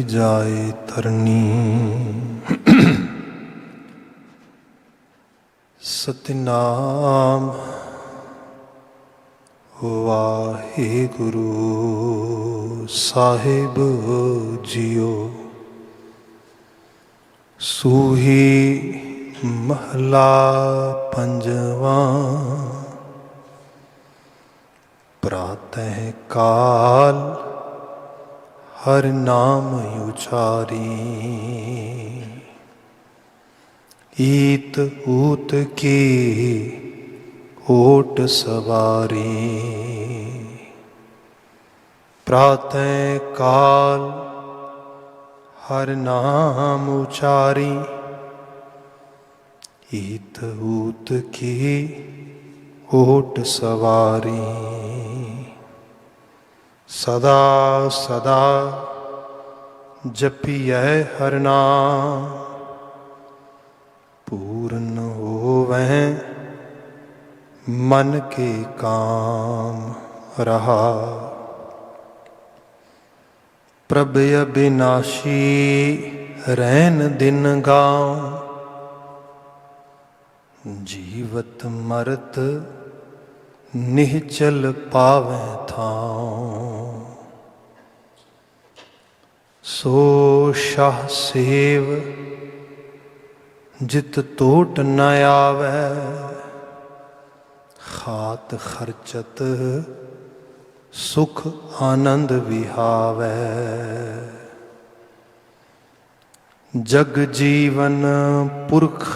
जाए तरनी। सतनाम वाहिगुरु साहिब जियो। सूही महला पंजवा। प्रातः काल हर नाम उचारी। ईत ऊत की ओट सवारी। प्रातः काल हर नाम उचारी। ईत ऊत की ओट सवारी। सदा सदा जपिए हर नाम। पूर्ण होवै मन के काम रहा। प्रभ अविनाशी रैन दिन गाँव। जीवत मरत निहचल पावै थां। सो शाह सेव जित तोट न आवै। खात खर्चत सुख आनंद विहावै। जग जीवन पुरख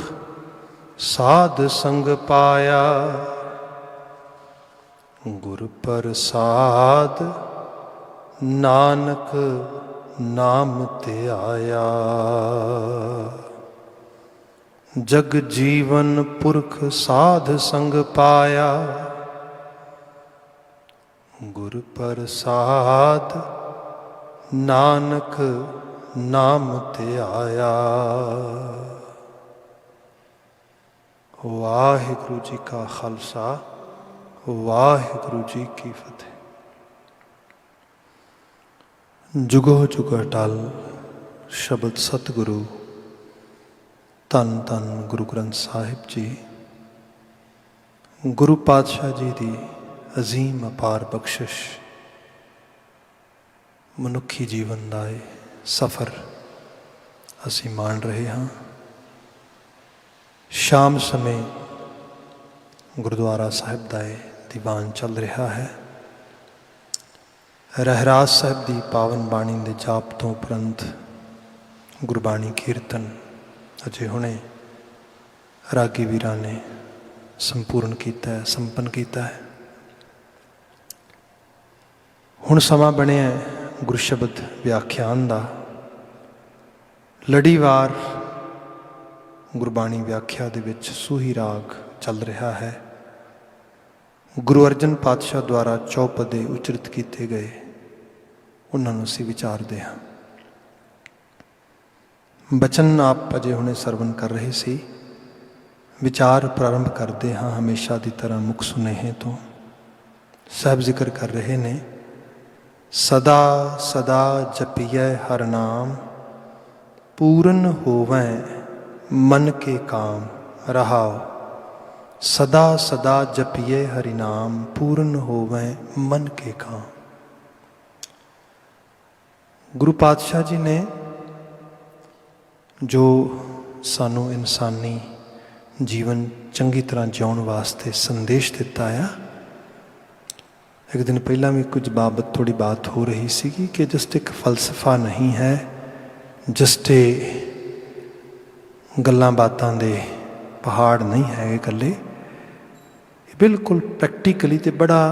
साध संग पाया। गुर प्रसाद नानक नाम ते आया। जग जीवन पुरख साध संग पाया। गुर प्रसाद नानक नाम ते आया। वाहिगुरु जी का खालसा वाहिगुरु जी की फतेह। जुगो जुग अटल शब्द सतगुरु धन धन गुरु ग्रंथ साहिब जी। गुरु पातशाह जी की अजीम अपार बख्शिश। मनुखी जीवन का ये सफ़र असी मान रहे हाँ। शाम समय गुरुद्वारा साहिब का ये दीवान चल रहा है। रहराज साहिब की पावन बाणी के जाप तो उपरंत गुरबाणी कीर्तन अजे हुणे रागी वीरां ने संपूर्ण किया है, संपन्न किया है। हुण समा बनिया गुरु शब्द व्याख्यान का। लड़ीवार गुरबाणी व्याख्या दे विच सूही राग चल रहा है। गुरु अर्जन पातशाह द्वारा चौपदे उचरित किए गए उन्होंने असीं विचारते हाँ। बचन आप अजे हुणे सरवण कर रहे सी। विचार प्रारंभ करते हाँ हमेशा की तरह मुख सुनेहे तो। साहब जिक्र कर रहे ने सदा सदा जपिए हर नाम। पूर्ण होवै मन के काम रहाओ। सदा सदा जपिए हरि नाम। पूर्ण होवै मन के काम। गुरु पातशाह जी ने जो सानू इंसानी जीवन चंगी तरह जिउण वास्ते संदेश दिता है। एक दिन पहला भी कुछ बाबत थोड़ी बात हो रही सी कि जस्ट एक फलसफा नहीं है। जस्ट गल्लां बातां दे पहाड़ नहीं है इकल्ले। बिल्कुल प्रैक्टिकली तो बड़ा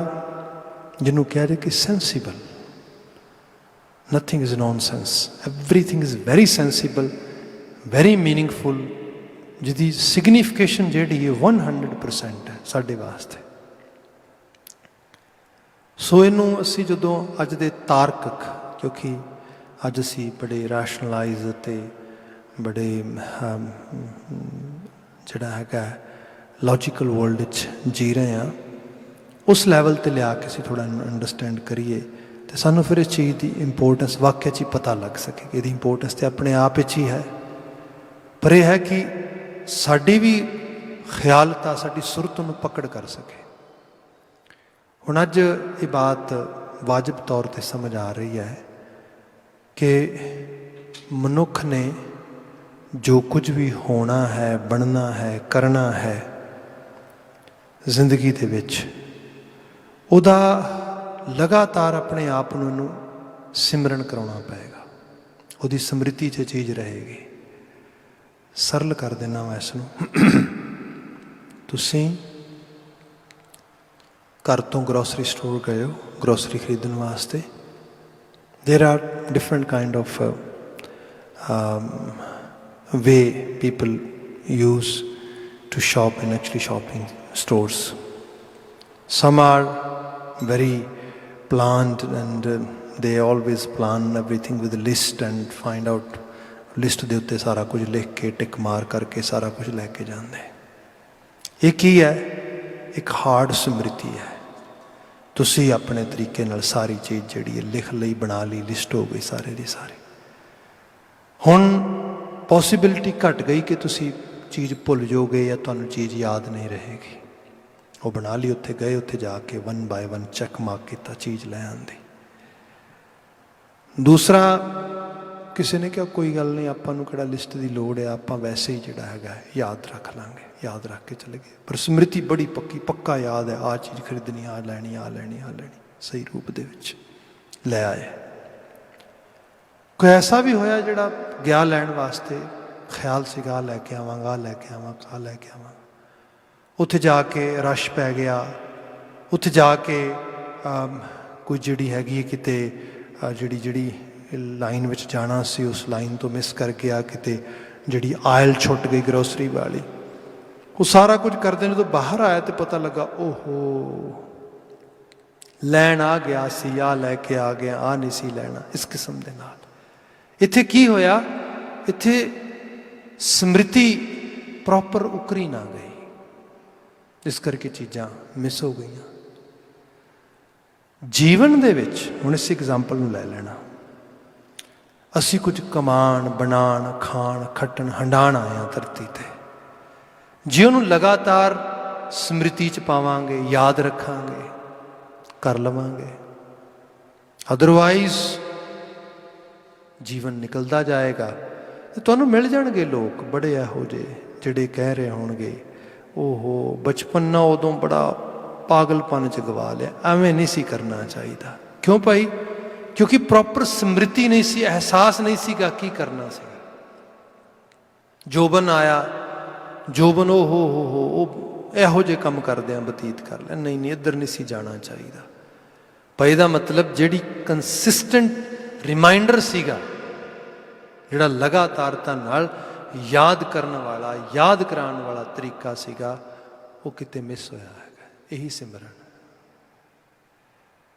जिन्हों कह रहे कि sensible. Nothing is non sense. Everything is very sensible very meaningful. जिसकी सिग्निफिकेशन जी है 100% है साढ़े वास्ते। सो इनू असी जो अज दे तार्किक क्योंकि अज असी बड़े रैशनलाइज बड़े जड़ा है लॉजिकल वर्ल्ड जी रहे हैं। उस लैवल पर लिया के असी थोड़ा अंडरस्टैंड करिए तो सानू फिर इस चीज़ की इंपोर्टेंस वाकई च ही पता लग सके कि इसकी इंपोर्टेंस तो अपने आप ही है, पर यह है कि साड़ी भी ख्यालता साड़ी सुरत नूं पकड़ कर सके। हुण अज ये बात वाजिब तौर पर समझ आ रही है कि मनुख ने जो कुछ भी होना है, बनना है, करना है जिंदगी दे विच, उहदा लगातार अपने आप नूं सिमरन कराउणा पएगा, उहदी स्मृति च चीज़ रहेगी। सरल कर देना मैं इसनूं, तुसीं घर तो ग्रोसरी स्टोर गए हो ग्रोसरी खरीदण वास्ते, there are different kind of way people use to shop in actually shopping stores. Some are very planned and they always plan everything with a list and find out list ਦੇ ਉੱਤੇ ਸਾਰਾ ਕੁਝ ਲਿਖ ਕੇ ਟਿਕ ਮਾਰ ਕਰਕੇ ਸਾਰਾ ਕੁਝ ਲੈ ਕੇ ਜਾਂਦੇ। ਇਹ ਕੀ ਹੈ? ਇੱਕ ਹਾਰਡ ਸਮ੍ਰਿਤੀ ਹੈ। ਤੁਸੀਂ ਆਪਣੇ ਤਰੀਕੇ ਨਾਲ ਸਾਰੀ ਚੀਜ਼ ਜਿਹੜੀ ਹੈ ਲਿਖ ਲਈ, ਬਣਾ ਲਈ, ਲਿਸਟ ਹੋ ਗਈ ਸਾਰੇ ਦੀ ਸਾਰੀ। ਹੁਣ ਪੋਸੀਬਿਲਿਟੀ ਘਟ ਗਈ ਕਿ ਤੁਸੀਂ ਚੀਜ਼ ਭੁੱਲ ਜਾਓਗੇ ਜਾਂ ਤੁਹਾਨੂੰ ਚੀਜ਼ ਯਾਦ ਨਹੀਂ ਰਹੇਗੀ। वो बना ली, उत्थे गए, उत्थे जाके 1 बाय 1 चैक मार्क किया, चीज़ लै आंदी। दूसरा किसी ने कहा कोई गल नहीं, आपां किहड़ा लिस्ट की लोड़ है, आपां वैसे ही जिहड़ा हैगा याद रख लांगे, याद रख के चले गए। पर स्मृति बड़ी पक्की, पक्का याद है, आ चीज़ खरीदनी, आ लैनी, आ लैनी, आ लैनी, सही रूप दे विच लै आए। कोई ऐसा भी होया जिहड़ा गया लैण वास्ते, ख्याल सीगा लैके आवांगा, लैके आवांगा, आ लैके आवांगा, उत्थे जाके रश पै गया, उत्थे जाके कोई जिहड़ी हैगी किते जिहड़ी जिहड़ी लाइन विच जाना सी उस लाइन तो मिस कर गया, किते जिहड़ी आयल छुट गई ग्रोसरी वाली, वो सारा कुछ करते जो बाहर आया तो पता लगा ओहो लैन आ गया सी, आ लैके आ गया, आ नहीं सी लैना। इस किस्म के नाल इत्थे की होया, इत्थे स्मृति प्रॉपर उकरी ना गई, इस करके चीज़ां मिस हो गई। जीवन दे विच हुण इस एग्जाम्पल नूं लै लेना, असी कुछ कमान, बनाण, खाण, खट्टण, हंडाण आए हैं धरती ते, जे उहनूं लगातार स्मृति च पावांगे, याद रखांगे, कर लवांगे, अदरवाइज जीवन निकलदा जाएगा। ते तुहानूं मिल जाणगे लोग बड़े इहो जिहे जिहड़े कह रहे होणगे ओहो बचपन ना उदों बड़ा पागलपन च गवा लिया, एवें नहीं सी करना चाहिए। क्यों भाई? क्योंकि प्रॉपर स्मृति नहीं सी, एहसास नहीं सीगा की करना सी। जोबन आया, जोबन ओ हो इहो जे काम करदे बतीत कर लिया, नहीं नहीं इधर नहीं सी जाना चाहिए। भाई दा मतलब जिहड़ी कंसिस्टेंट रिमाइंडर सीगा, जिहड़ा लगातारता नाल याद करने वाला, याद कराने वाला तरीका सीगा, वो किते मिस होया है। यही सिमरन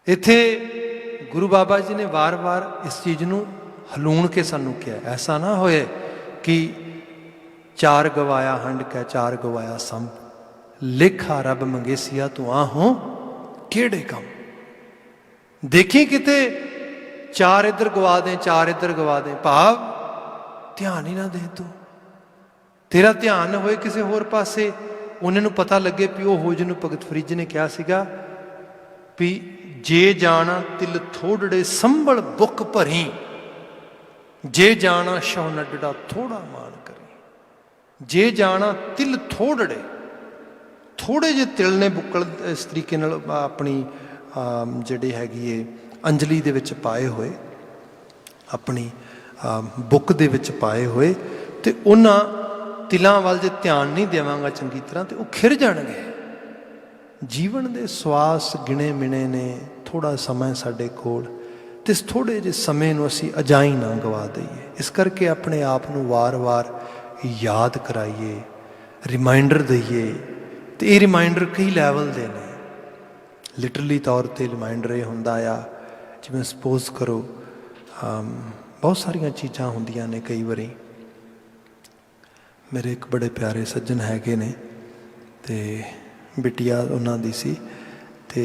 इत्थे गुरु बाबा जी ने वार वार इस चीज़ नूं हलूण के सानू किया। ऐसा ना होए कि चार गवाया हंड कै चार गवाया संभ, लेखा रब मंगेसिया तू आहो केड़े कम। देखी किते चार इधर गवा दें, चार इधर गवा दें, भाव ध्यान ही ना दे तू, तेरा ध्यान होए किसी होर पासे, उन्हें पता लगे भी वो हो जिन्होंने भगत फरीद ने कहा सीगा भी जे जाना तिल थोड़े संभल बुक भरी, जे जाना शह नडड़ा थोड़ा मान करी। जे जाना तिल थोड़े, थोड़े जे तिल ने बुक्कल इस तरीके अपनी जिहड़ी हैगी है अंजलि दे विच पाए हुए, अपनी बुक दे विच पाए हुए, ते उन्हां तिलों वाल जे ध्यान नहीं देवांगा चंगी तरह तो वह खिर जाणगे। जीवन दे स्वास गिणे मिणे ने, थोड़ा समय साडे कोल, ते इस थोड़े जे समय नूं असीं अजाई ना गवा दईए। इस करके अपने आप नूं वार वार याद कराइए, रिमाइंडर दईए। तो ये रिमाइंडर कई लैवल दे ने। लिटरली तौर पर रिमाइंडर ये हुंदा आ जिवें सपोज करो बहुत सारिया चीज़ां हुंदियां ने। कई बारी मेरे एक बड़े प्यारे सज्जन हैगे ने, ते बिटिया उन्हां दी सी, ते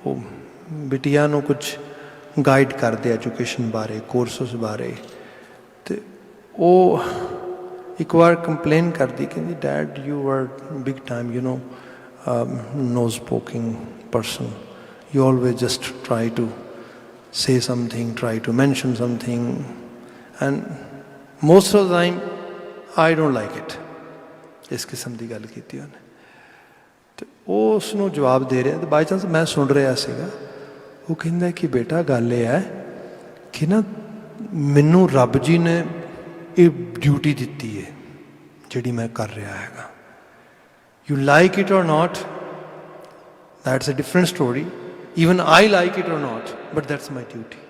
वो बिटिया नूं कुछ गाइड करते एजुकेशन बारे, कोर्सेस बारे। तो वो एक बार कंप्लेन करती कहती dad you are big time you know no speaking person, you always just try to say something, try to mention something, and most of the time I don't like it। इस किस्म की गल की उन्हें। तो वो उसनों जवाब दे रहे, तो बाई चांस मैं सुन रहा सीगा, वो कहता कि बेटा गल ये है कि ना मैनू रब जी ने ये ड्यूटी दी है जिहड़ी मैं कर रहा हैगा, यू लाइक इट और not that's a different story, even I like it or not, but that's my duty।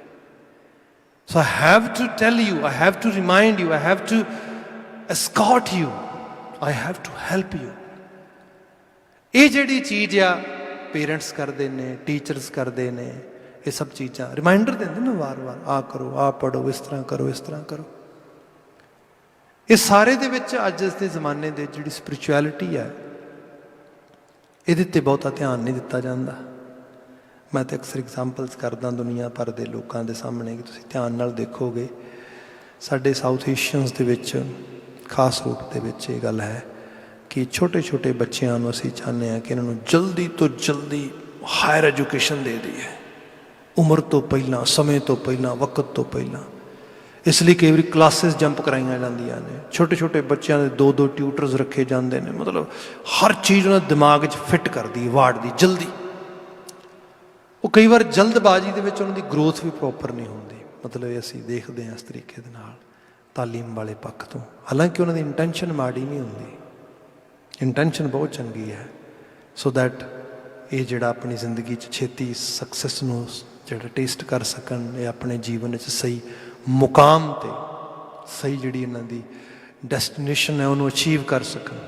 So I have to tell you, I have to remind you, I have to escort you, I have to help you। ये जिहड़ी चीज़ आ parents करते हैं, teachers करते हैं, ये सब चीज़ां reminder देंदे ना वार वार, आ करो, आ पढ़ो, इस तरह करो, इस तरह करो। ये सारे दे विच अज दे जमाने दे जिहड़ी स्पिरिचुअलिटी है इहदे ते बहुता ध्यान नहीं दिता जाता। मैं तो अक्सर एग्जाम्पल्स करदा दुनिया भर के लोगों के सामने कि तुसीं ध्यान नाल देखोगे साडे साउथ एशियंस दे विच खास रूप दे विच ये गल है कि छोटे छोटे बच्चों को असीं चाहते हैं कि इन्हों जल्दी तो जल्दी हायर एजुकेशन दे दी है, उम्र तो पहला, समय तो पहला, वक्त तो पहला। इसलिए कई बार क्लासिस जंप कराइया जांदियां ने, छोटे छोटे बच्चों के 2-2 ट्यूटर्स रखे जाते हैं, मतलब हर चीज़ उन्हें दिमाग च फिट कर दी वार्ड दी जल्दी। वो कई बार जल्दबाजी के उन्होंने ग्रोथ भी प्रॉपर नहीं होती, मतलब असी देखते हैं इस तरीके दे नाल तालीम वाले पक्ष तो। हालांकि उन्होंने इंटेंशन माड़ी नहीं होंगी, इंटेंशन बहुत चंगी है, सो दैट ये जोड़ा अपनी जिंदगी छेती सक्सैस नूं जिहड़ा टेस्ट कर सकन, ये अपने जीवन च सही मुकाम ते सही जिहड़ी इन्हां दी डेस्टिनेशन है उन्होंने अचीव कर सकन।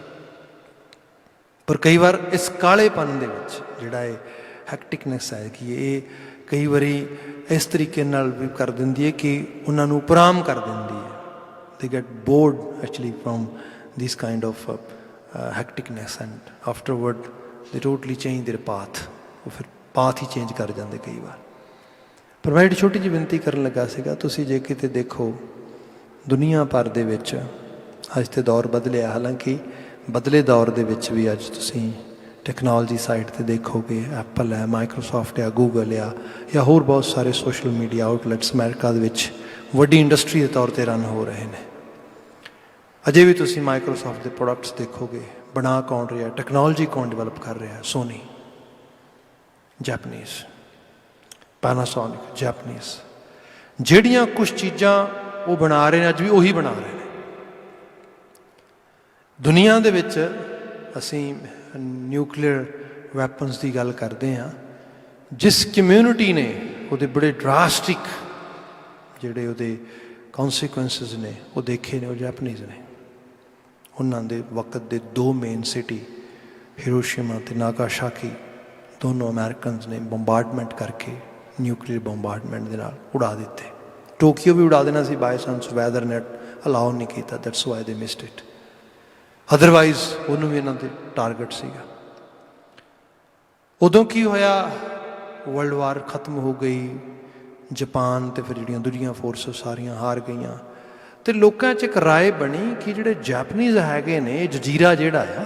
पर कई बार इस कालेपन दे विच जिहड़ा है हैक्टिकनेस है कि ये कई बारी इस तरीके नाल भी कर देंदी है कि उन्होंने उपराम कर देंदी है। They get bored actually from this kind of hecticness and afterward they totally change their path. वो फिर पाथ ही चेंज कर जाते कई बार। पर मैं एक छोटी जी विनती करन लगा सीगा, तुसीं जे किते देखो दुनिया भर दे विच अज ते दौर बदलिया, हालांकि बदले दौर दे विच भी अज तुसीं टैक्नोलॉजी साइड पर देखोगे एप्पल है, माइक्रोसॉफ्ट है, गूगल या होर बहुत सारे सोशल मीडिया आउटलैट्स अमेरिका वड्डी इंडस्ट्री के तौर पर रन हो रहे हैं। अजे भी तुसीं माइक्रोसॉफ्ट के प्रोडक्ट्स देखोगे, बना कौन रहा, टैक्नोलॉजी कौन डिवेलप कर रहा है, सोनी जैपनीज़, पैनासोनिक जैपनीज़। जिहड़ियां कुछ चीज़ां वो बना रहे हैं अज भी उही बना रहे हैं। दुनिया दे विच असीं न्यूक्लीयर वैपन्स की गल करते हैं, जिस कम्यूनिटी ने वो बड़े ड्रास्टिक जोड़े वो कॉन्सिक्वेंसिस ने वो देखे ने, वो जैपनीज़ ने। उन्होंने वक्त के 2 मेन सिटी हिरोशिमा ते नागासाकी दोनों अमेरिकन ने बंबार्डमेंट करके न्यूक्लीयर बंबार्डमेंट के नाल उड़ा दिते। टोक्यो भी उड़ा देना सी बाय चांस, वैदर ने अलाउ नहीं किया, that's why they missed it. Otherwise उन्होंने भी इन्हों टारगेट सीगा। उदों की होया, वर्ल्ड वार खत्म हो गई, जापान तो फिर जिहड़ियां दूजियां फोर्सेस सारियां हार गई। तो लोगों च एक राय बनी कि जिहड़े जैपनीज़ हैगे ने, जजीरा जिहड़ा आ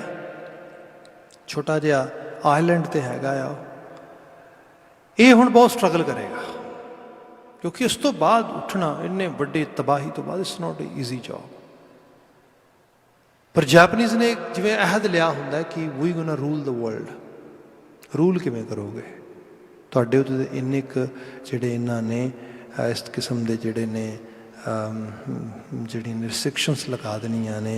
छोटा जिहा आइलैंड ते हैगा आ, ये हुण बहुत स्ट्रगल करेगा, क्योंकि इस तो बाद उठना इन्ने वड्डे तबाही तो बाद it's not a easy job. पर जैपनीज़ ने जिवें अहद लिया हुंदा कि we gonna rule the world. Rule किवें करोगे, तुहाडे उत्ते इन्ने क जिहड़े इन्हां ने इस किस्म दे जिहड़े ने जिहड़ियां रिस्ट्रिक्शनस लगा देनियां ने,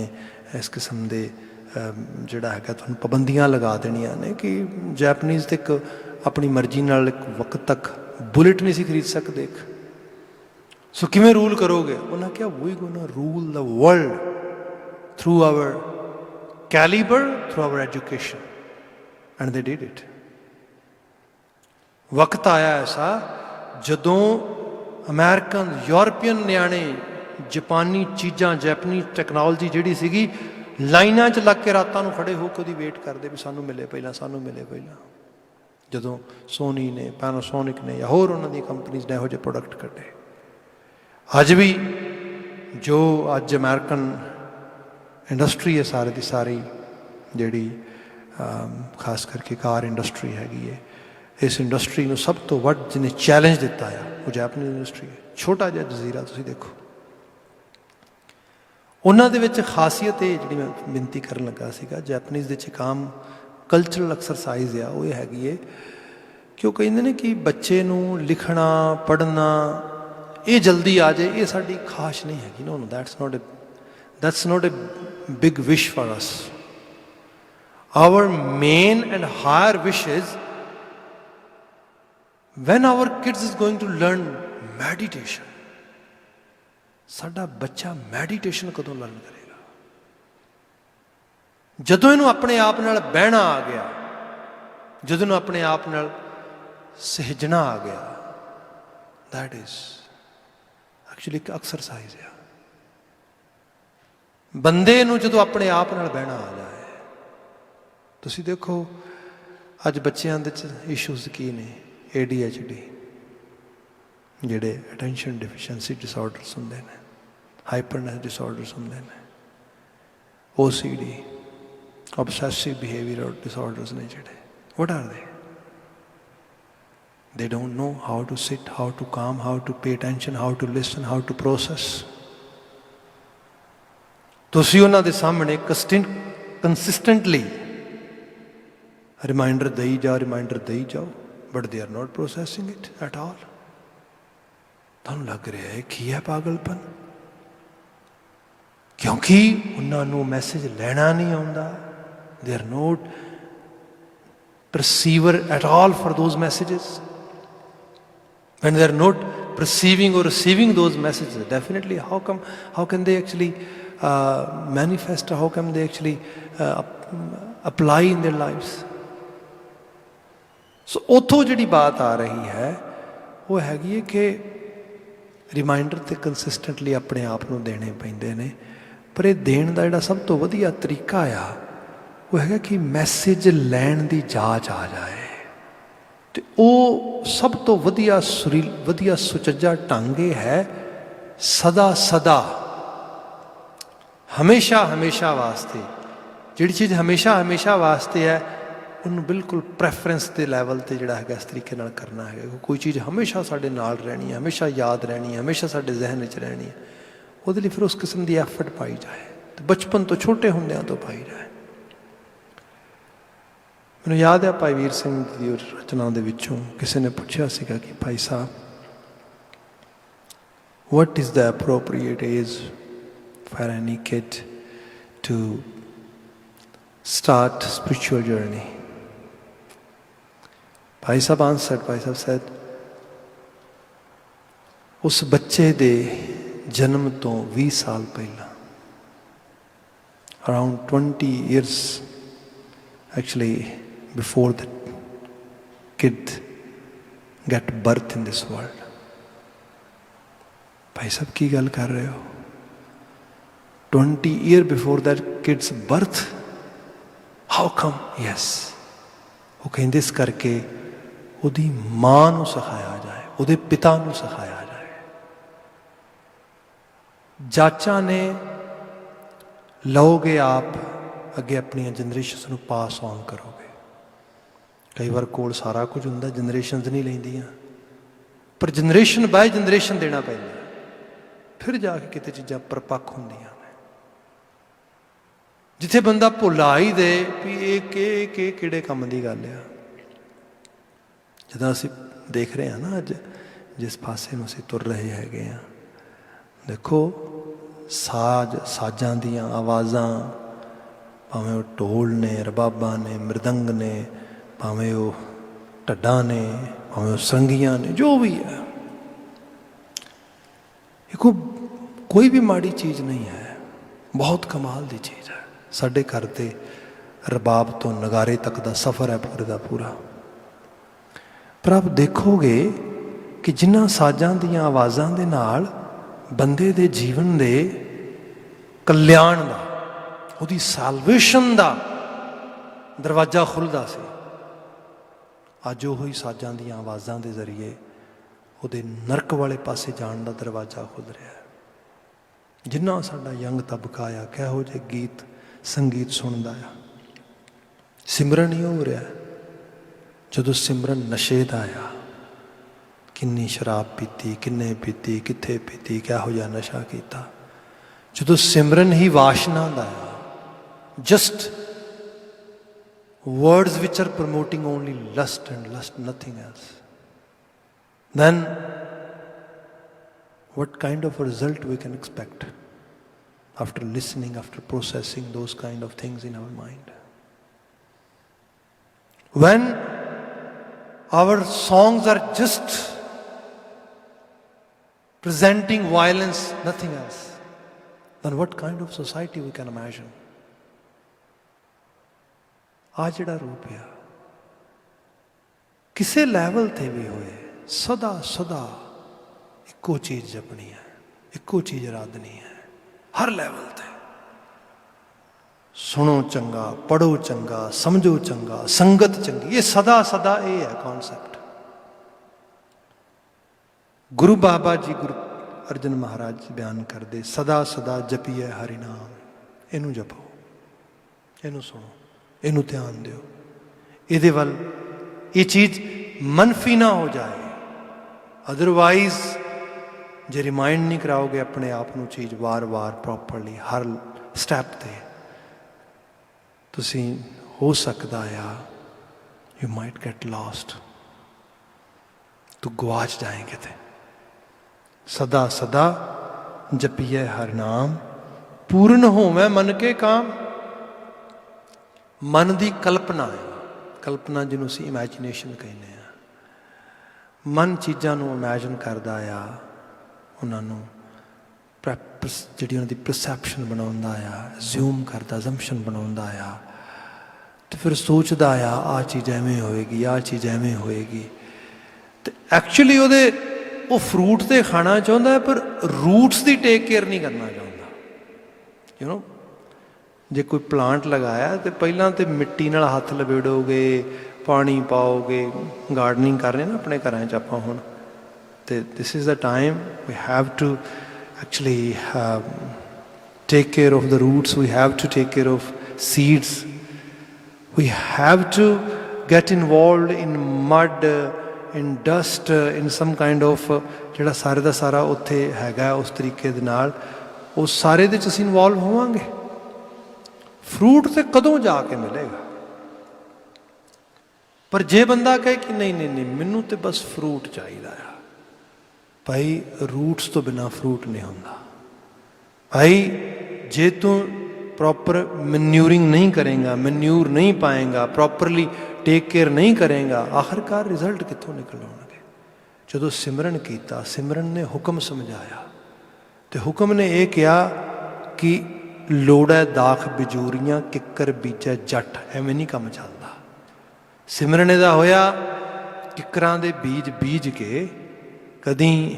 इस किस्म दे जिहड़ा हैगा तुहानूं पाबंदियां लगा देनियां ने कि जैपनीज़ ते एक अपनी मर्जी नाल एक वक्त तक बुलेट नहीं सी खरीद सकते। सो किवें रूल करोगे? उन्होंने कहा we gonna rule the world through our caliber, through our education, and they did it। वक्त आया ऐसा जदों अमेरिकन यूरोपियन न्याणे जापानी चीज़ां जैपनीज टैक्नोलॉजी जिहड़ी सीगी लाइनां च लग के रातां नूं खड़े होकर दी वेट करते भी सानूं मिले पहला, सानूं मिले पहला। ਜਦੋਂ ਸੋਨੀ ਨੇ, ਪੈਨਾਸੋਨਿਕ ਨੇ ਜਾਂ ਹੋਰ ਉਹਨਾਂ ਦੀਆਂ ਕੰਪਨੀਜ਼ ਨੇ ਇਹੋ ਜਿਹੇ ਪ੍ਰੋਡਕਟ ਕੱਢੇ। ਅੱਜ ਵੀ ਜੋ ਅੱਜ ਅਮਰੀਕਨ ਇੰਡਸਟਰੀ ਹੈ ਸਾਰੀ ਦੀ ਸਾਰੀ, ਜਿਹੜੀ ਖਾਸ ਕਰਕੇ ਕਾਰ ਇੰਡਸਟਰੀ ਹੈਗੀ ਹੈ, ਇਸ ਇੰਡਸਟਰੀ ਨੂੰ ਸਭ ਤੋਂ ਵੱਧ ਜਿਹਨੇ ਚੈਲੰਜ ਦਿੱਤਾ ਆ ਉਹ ਜੈਪਨੀਜ਼ ਇੰਡਸਟਰੀ ਹੈ। ਛੋਟਾ ਜਿਹਾ ਜਜ਼ੀਰਾ ਤੁਸੀਂ ਦੇਖੋ, ਉਹਨਾਂ ਦੇ ਵਿੱਚ ਖਾਸੀਅਤ ਇਹ ਜਿਹੜੀ ਮੈਂ ਬੇਨਤੀ ਕਰਨ ਲੱਗਾ ਸੀਗਾ, ਜੈਪਨੀਜ਼ ਦੇ 'ਚ ਇੱਕ ਆਮ ਕਲਚਰਲ ਐਕਸਰਸਾਈਜ਼ ਆ, ਉਹ ਇਹ ਹੈਗੀ ਹੈ ਕਿ ਉਹ ਕਹਿੰਦੇ ਨੇ ਕਿ ਬੱਚੇ ਨੂੰ ਲਿਖਣਾ ਪੜ੍ਹਨਾ ਇਹ ਜਲਦੀ ਆ ਜਾਏ, ਇਹ ਸਾਡੀ ਖਾਸ਼ ਨਹੀਂ ਹੈਗੀ। ਨੋ that's not a big wish for us. Our main and higher wish is when our kids is going to learn meditation, ਸਾਡਾ ਬੱਚਾ ਮੈਡੀਟੇਸ਼ਨ ਕਦੋਂ ਲਰਨ ਕਰੇਗਾ? ਜਦੋਂ ਇਹਨੂੰ ਆਪਣੇ ਆਪ ਨਾਲ ਬਹਿਣਾ ਆ ਗਿਆ, ਜਦੋਂ ਇਹਨੂੰ ਆਪਣੇ ਆਪ ਨਾਲ ਸਹਿਜਣਾ ਆ ਗਿਆ, that is actually ਇੱਕ ਐਕਸਰਸਾਈਜ਼ ਆ। ਬੰਦੇ ਨੂੰ ਜਦੋਂ ਆਪਣੇ ਆਪ ਨਾਲ ਬਹਿਣਾ ਆ ਜਾਏ, ਤੁਸੀਂ ਦੇਖੋ ਅੱਜ ਬੱਚਿਆਂ ਦੇ 'ਚ ਇਸ਼ੂਜ਼ ਕੀ ਨੇ? ADHD, ਜਿਹੜੇ ਅਟੈਂਸ਼ਨ ਡਿਫੀਸ਼ੀਐਂਸੀ ਡਿਸਆਰਡਰਸ ਹੁੰਦੇ ਨੇ, ਹਾਈਪਰਨੈਸ ਡਿਸਆਰਡਰਸ ਹੁੰਦੇ ਨੇ, OCD, obsessive behavioral disorders ਨੇ ਜਿਹੜੇ, what are they? They don't know how to sit, how to calm, how to pay attention, how to listen, how to process. ਤੁਸੀਂ ਉਹਨਾਂ ਦੇ ਸਾਹਮਣੇ ਕੰਸਿਸਟੈਂਟਲੀ ਰਿਮਾਈਂਡਰ ਦੇਈ ਜਾਓ, but they are note processing it at all. ਤੁਹਾਨੂੰ ਲੱਗ ਰਿਹਾ ਹੈ ਕੀ ਹੈ ਪਾਗਲਪਨ? ਕਿਉਂਕਿ ਉਹਨਾਂ ਨੂੰ ਮੈਸੇਜ ਲੈਣਾ ਨਹੀਂ ਆਉਂਦਾ। They are note perceiver at all for those messages. When they are not perceiving or receiving those messages, definitely how can they actually manifest, how can they actually apply in their lives? So ਉੱਥੋਂ ਜਿਹੜੀ ਬਾਤ ਆ ਰਹੀ ਹੈ ਉਹ ਹੈਗੀ ਹੈ ਕਿ reminder ਤੇ ਕੰਸਿਸਟੈਂਟਲੀ ਆਪਣੇ ਆਪ ਨੂੰ ਦੇਣੇ ਪੈਂਦੇ ਨੇ। ਪਰ ਇਹ ਦੇਣ ਦਾ ਜਿਹੜਾ ਸਭ ਤੋਂ ਵਧੀਆ ਤਰੀਕਾ ਆ ਉਹ ਹੈਗਾ ਕਿ ਮੈਸੇਜ ਲੈਣ ਦੀ ਜਾਚ ਆ ਜਾਏ। ਅਤੇ ਉਹ ਸਭ ਤੋਂ ਵਧੀਆ ਸੁਚੱਜਾ ਢੰਗ ਇਹ ਹੈ ਸਦਾ ਹਮੇਸ਼ਾ ਵਾਸਤੇ, ਜਿਹੜੀ ਚੀਜ਼ ਹਮੇਸ਼ਾ ਵਾਸਤੇ ਹੈ ਉਹਨੂੰ ਬਿਲਕੁਲ ਪ੍ਰੈਫਰੈਂਸ ਦੇ ਲੈਵਲ 'ਤੇ ਜਿਹੜਾ ਹੈਗਾ ਇਸ ਤਰੀਕੇ ਨਾਲ ਕਰਨਾ ਹੈਗਾ। ਕੋਈ ਚੀਜ਼ ਹਮੇਸ਼ਾ ਸਾਡੇ ਨਾਲ ਰਹਿਣੀ ਹੈ, ਹਮੇਸ਼ਾ ਯਾਦ ਰਹਿਣੀ ਹੈ, ਹਮੇਸ਼ਾ ਸਾਡੇ ਜ਼ਿਹਨ ਵਿੱਚ ਰਹਿਣੀ ਹੈ, ਉਹਦੇ ਲਈ ਫਿਰ ਉਸ ਕਿਸਮ ਦੀ ਐਫਰਟ ਪਾਈ ਜਾਏ ਅਤੇ ਬਚਪਨ ਤੋਂ ਛੋਟੇ ਹੁੰਦਿਆਂ ਤੋਂ ਪਾਈ ਜਾਏ। ਮੈਨੂੰ ਯਾਦ ਹੈ ਭਾਈ ਵੀਰ ਸਿੰਘ ਦੀ ਰਚਨਾ ਦੇ ਵਿੱਚੋਂ ਕਿਸੇ ਨੇ ਪੁੱਛਿਆ ਸੀਗਾ ਕਿ Bhai Sahib, what is the appropriate age for any kid to start spiritual journey? Bhai Sahib answered, Bhai Sahib said, ਉਸ ਬੱਚੇ ਦੇ ਜਨਮ ਤੋਂ 20 ਸਾਲ ਪਹਿਲਾਂ, around 20 years actually before the kid get birth in this world. Bhai Sahib ਕੀ ਗੱਲ ਕਰ ਰਹੇ ਹੋ? 20 years before that kid's birth? How come? Yes. ਉਹ ਕਹਿੰਦੇ ਇਸ ਕਰਕੇ ਉਹਦੀ ਮਾਂ ਨੂੰ ਸਿਖਾਇਆ ਜਾਏ, ਉਹਦੇ ਪਿਤਾ ਨੂੰ ਸਿਖਾਇਆ ਜਾਏ। ਜਾਚਾਂ ਨੇ ਲਓਗੇ ਆਪ ਅੱਗੇ ਆਪਣੀਆਂ ਜਨਰੇਸ਼ਨਸ ਨੂੰ ਪਾਸ ਔਨ ਕਰੋਗੇ। ਕਈ ਵਾਰ ਕੋਲ ਸਾਰਾ ਕੁਝ ਹੁੰਦਾ, ਜਨਰੇਸ਼ਨਸ ਨਹੀਂ ਲੈਂਦੀਆਂ, ਪਰ ਜਨਰੇਸ਼ਨ ਬਾਏ ਜਨਰੇਸ਼ਨ ਦੇਣਾ ਪੈਂਦਾ, ਫਿਰ ਜਾ ਕੇ ਕਿਤੇ ਚੀਜ਼ਾਂ ਪਰਪੱਕ ਹੁੰਦੀਆਂ ਨੇ। ਜਿੱਥੇ ਬੰਦਾ ਭੁੱਲਾ ਹੀ ਦੇ ਵੀ ਇਹ ਕਿਹੜੇ ਕੰਮ ਦੀ ਗੱਲ ਆ। ਜਦੋਂ ਅਸੀਂ ਦੇਖ ਰਹੇ ਹਾਂ ਨਾ ਅੱਜ ਜਿਸ ਪਾਸੇ ਨੂੰ ਅਸੀਂ ਤੁਰ ਰਹੇ ਹੈਗੇ ਹਾਂ, ਦੇਖੋ ਸਾਜ਼ਾਂ ਦੀਆਂ ਆਵਾਜ਼ਾਂ, ਭਾਵੇਂ ਉਹ ਢੋਲ ਨੇ, ਰਬਾਬਾਂ ਨੇ, ਮ੍ਰਿਦੰਗ ਨੇ, ਭਾਵੇਂ ਉਹ ਢੱਡਾਂ ਨੇ, ਭਾਵੇਂ ਉਹ ਸੰਗੀਆਂ ਨੇ, ਜੋ ਵੀ ਹੈ, ਇਹ ਕੋਈ ਵੀ ਮਾੜੀ ਚੀਜ਼ ਨਹੀਂ ਹੈ, ਬਹੁਤ ਕਮਾਲ ਦੀ ਚੀਜ਼ ਹੈ। ਸਾਡੇ ਘਰ ਦੇ ਰਬਾਬ ਤੋਂ ਨਗਾਰੇ ਤੱਕ ਦਾ ਸਫ਼ਰ ਹੈ ਪੂਰੇ ਦਾ ਪੂਰਾ। ਪਰ ਆਪ ਦੇਖੋਗੇ ਕਿ ਜਿਨ੍ਹਾਂ ਸਾਜ਼ਾਂ ਦੀਆਂ ਆਵਾਜ਼ਾਂ ਦੇ ਨਾਲ ਬੰਦੇ ਦੇ ਜੀਵਨ ਦੇ ਕਲਿਆਣ ਦਾ, ਉਹਦੀ ਸੈਲਵੇਸ਼ਨ ਦਾ ਦਰਵਾਜ਼ਾ ਖੁੱਲ੍ਹਦਾ ਸੀ, ਅੱਜ ਉਹ ਹੀ ਸਾਜ਼ਾਂ ਦੀਆਂ ਆਵਾਜ਼ਾਂ ਦੇ ਜ਼ਰੀਏ ਉਹਦੇ ਨਰਕ ਵਾਲੇ ਪਾਸੇ ਜਾਣ ਦਾ ਦਰਵਾਜ਼ਾ ਖੁੱਲ੍ਹ ਰਿਹਾ ਹੈ। ਜਿੰਨਾ ਸਾਡਾ ਯੰਗ ਤਬਕਾ ਆ ਕਿਹੋ ਜਿਹੇ ਗੀਤ ਸੰਗੀਤ ਸੁਣਦਾ ਆ। ਸਿਮਰਨ ਹੀ ਹੋ ਰਿਹਾ। ਜਦੋਂ ਸਿਮਰਨ ਨਸ਼ੇ ਦਾ ਆ, ਕਿੰਨੀ ਸ਼ਰਾਬ ਪੀਤੀ, ਕਿੰਨੇ ਪੀਤੀ, ਕਿੱਥੇ ਪੀਤੀ, ਕਿਹੋ ਜਿਹਾ ਨਸ਼ਾ ਕੀਤਾ। ਜਦੋਂ ਸਿਮਰਨ ਹੀ ਵਾਸ਼ਨਾ ਦਾ ਆ, just words which are promoting only lust and lust, nothing else, then what kind of a result we can expect after listening, after processing those kind of things in our mind? When our songs are just presenting violence, nothing else, then what kind of society we can imagine? ਆ ਜਿਹੜਾ ਰੂਪ ਆ ਕਿਸੇ level 'ਤੇ ਵੀ ਹੋਏ, ਸਦਾ ਸਦਾ ਇੱਕੋ ਚੀਜ਼ ਜਪਣੀ ਹੈ, ਇੱਕੋ ਚੀਜ਼ ਆਰਾਧਨੀ ਹੈ। ਹਰ ਲੈਵਲ 'ਤੇ ਸੁਣੋ ਚੰਗਾ, ਪੜ੍ਹੋ ਚੰਗਾ, ਸਮਝੋ ਚੰਗਾ, ਸੰਗਤ ਚੰਗੀ, ਇਹ ਸਦਾ ਸਦਾ ਇਹ ਹੈ ਕੌਨਸੈਪਟ। ਗੁਰੂ ਬਾਬਾ ਜੀ, ਗੁਰੂ ਅਰਜਨ ਮਹਾਰਾਜ ਬਿਆਨ ਕਰਦੇ, ਸਦਾ ਸਦਾ ਜਪੀਏ ਹਰਿ ਨਾਮ। ਇਹਨੂੰ ਜਪੋ, ਇਹਨੂੰ ਸੁਣੋ, ਇਹਨੂੰ ਧਿਆਨ ਦਿਓ। ਇਹਦੇ ਵੱਲ ਇਹ ਚੀਜ਼ ਮਨਫੀ ਨਾ ਹੋ ਜਾਏ। ਅਦਰਵਾਈਜ਼ ਜੇ ਰਿਮਾਇੰਡ ਨਹੀਂ ਕਰਾਓਗੇ ਆਪਣੇ ਆਪ ਨੂੰ ਚੀਜ਼ ਵਾਰ-ਵਾਰ ਪ੍ਰੋਪਰਲੀ ਹਰ ਸਟੈਪ 'ਤੇ, ਤੁਸੀਂ ਹੋ ਸਕਦਾ ਆ ਯੂ ਮਾਈਟ ਗੈਟ ਲਾਸਟ, ਤੂੰ ਗਵਾਚ ਜਾਏ ਕਿਤੇ। ਸਦਾ ਸਦਾ ਜਪੀਏ ਹਰਿ ਨਾਮ, ਪੂਰਨ ਹੋਵੇ ਮਨ ਕੇ ਕਾਮ। ਮਨ ਦੀ ਕਲਪਨਾ ਹੈ, ਕਲਪਨਾ ਜਿਹਨੂੰ ਅਸੀਂ ਇਮੈਜੀਨੇਸ਼ਨ ਕਹਿੰਦੇ ਹਾਂ। ਮਨ ਚੀਜ਼ਾਂ ਨੂੰ ਇਮੈਜਿਨ ਕਰਦਾ ਆ, ਉਹਨਾਂ ਨੂੰ ਜਿਹੜੀ ਉਹਨਾਂ ਦੀ ਪਰਸੈਪਸ਼ਨ ਬਣਾਉਂਦਾ ਆ, ਅਸਿਊਮ ਕਰਦਾ, ਅਜ਼ੰਪਸ਼ਨ ਬਣਾਉਂਦਾ ਆ, ਅਤੇ ਫਿਰ ਸੋਚਦਾ ਆ ਆਹ ਚੀਜ਼ ਐਵੇਂ ਹੋਏਗੀ, ਆਹ ਚੀਜ਼ ਐਵੇਂ ਹੋਏਗੀ। ਅਤੇ ਐਕਚੁਅਲੀ ਉਹ ਫਰੂਟ ਤਾਂ ਖਾਣਾ ਚਾਹੁੰਦਾ ਹੈ, ਪਰ ਰੂਟਸ ਦੀ ਟੇਕ ਕੇਅਰ ਨਹੀਂ ਕਰਨਾ ਚਾਹੁੰਦਾ। ਯੂ ਨੋ, ਜੇ ਕੋਈ ਪਲਾਂਟ ਲਗਾਇਆ ਤਾਂ ਪਹਿਲਾਂ ਤਾਂ ਮਿੱਟੀ ਨਾਲ ਹੱਥ ਲਪੇੜੋਗੇ, ਪਾਣੀ ਪਾਓਗੇ, ਗਾਰਡਨਿੰਗ ਕਰ ਰਹੇ ਨਾ ਆਪਣੇ ਘਰਾਂ 'ਚ ਆਪਾਂ ਹੁਣ, ਅਤੇ this is the time we have to actually take care of the roots, we have to take care of seeds, we have to get involved in mud, in dust, in some kind of ਜਿਹੜਾ ਸਾਰੇ ਦਾ ਸਾਰਾ ਉੱਥੇ ਹੈਗਾ ਉਸ ਤਰੀਕੇ ਦੇ ਨਾਲ, ਉਸ ਸਾਰੇ ਦੇ 'ਚ ਅਸੀਂ ਇਨਵੋਲਵ ਹੋਵਾਂਗੇ। ਫਰੂਟ ਤੇ ਕਦੋਂ ਜਾ ਕੇ ਮਿਲੇਗਾ। ਪਰ ਜੇ ਬੰਦਾ ਕਹੇ ਕਿ ਨਹੀਂ ਨਹੀਂ ਨਹੀਂ ਮੈਨੂੰ ਤਾਂ ਬਸ ਫਰੂਟ ਚਾਹੀਦਾ ਆ, ਭਾਈ ਰੂਟਸ ਤੋਂ ਬਿਨਾਂ ਫਰੂਟ ਨਹੀਂ ਹੁੰਦਾ। ਭਾਈ ਜੇ ਤੂੰ ਪ੍ਰੋਪਰ ਮੈਨਿਊਰਿੰਗ ਨਹੀਂ ਕਰੇਗਾ, ਮੈਨਿਊਰ ਨਹੀਂ ਪਾਏਗਾ, ਪ੍ਰੋਪਰਲੀ ਟੇਕ ਕੇਅਰ ਨਹੀਂ ਕਰੇਗਾ, ਆਖਰਕਾਰ ਰਿਜ਼ਲਟ ਕਿੱਥੋਂ ਨਿਕਲ ਆਉਣਗੇ। ਜਦੋਂ ਸਿਮਰਨ ਕੀਤਾ, ਸਿਮਰਨ ਨੇ ਹੁਕਮ ਸਮਝਾਇਆ, ਅਤੇ ਹੁਕਮ ਨੇ ਇਹ ਕਿਹਾ ਕਿ ਲੋੜੈ ਦਾਖ ਬਿਜੂਰੀਆਂ, ਕਿੱਕਰ ਬੀਜੈ ਜੱਟ। ਐਵੇਂ ਨਹੀਂ ਕੰਮ ਚੱਲਦਾ। ਸਿਮਰਨ ਇਹਦਾ ਹੋਇਆ, ਕਿੱਕਰਾਂ ਦੇ ਬੀਜ ਬੀਜ ਕੇ ਕਦੀ